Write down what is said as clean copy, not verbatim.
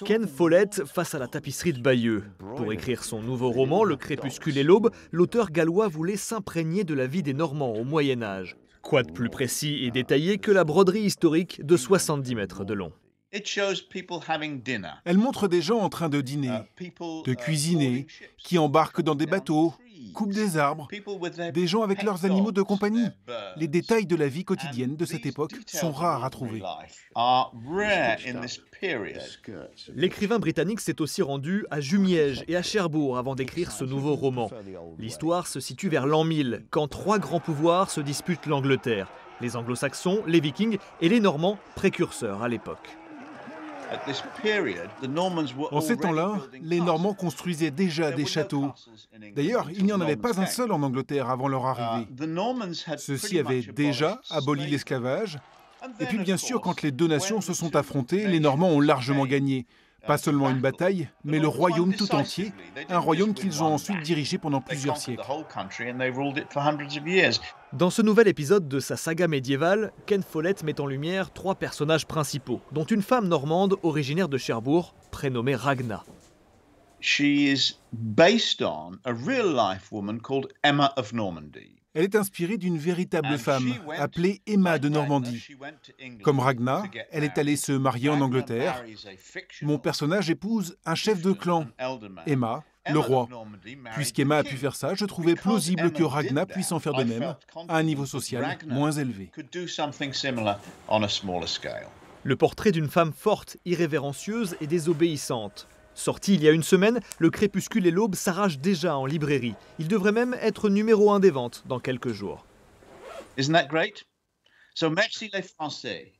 Ken Follett face à la tapisserie de Bayeux. Pour écrire son nouveau roman, Le crépuscule et l'aube, l'auteur gallois voulait s'imprégner de la vie des Normands au Moyen-Âge. Quoi de plus précis et détaillé que la broderie historique de 70 mètres de long. Elle montre des gens en train de dîner, de cuisiner, qui embarquent dans des bateaux, coupent des arbres, des gens avec leurs animaux de compagnie. Les détails de la vie quotidienne de cette époque sont rares à trouver. L'écrivain britannique s'est aussi rendu à Jumièges et à Cherbourg avant d'écrire ce nouveau roman. L'histoire se situe vers l'an 1000, quand trois grands pouvoirs se disputent l'Angleterre. Les Anglo-Saxons, les Vikings et les Normands, précurseurs à l'époque. En ces temps-là, les Normands construisaient déjà des châteaux. D'ailleurs, il n'y en avait pas un seul en Angleterre avant leur arrivée. Ceux-ci avaient déjà aboli l'esclavage. Et puis bien sûr, quand les deux nations se sont affrontées, les Normands ont largement gagné. Pas seulement une bataille, mais le royaume tout entier, un royaume qu'ils ont ensuite dirigé pendant plusieurs siècles. Dans ce nouvel épisode de sa saga médiévale, Ken Follett met en lumière trois personnages principaux, dont une femme normande originaire de Cherbourg, prénommée Ragna. Elle est inspirée d'une véritable femme, appelée Emma de Normandie. Comme Ragna, elle est allée se marier en Angleterre. Mon personnage épouse un chef de clan, Emma, le roi. Puisqu'Emma a pu faire ça, je trouvais plausible que Ragna puisse en faire de même, à un niveau social moins élevé. Le portrait d'une femme forte, irrévérencieuse et désobéissante. Sorti il y a une semaine, Le crépuscule et l'aube s'arrache déjà en librairie. Il devrait même être numéro 1 des ventes dans quelques jours. Isn't that great? So merci les Français.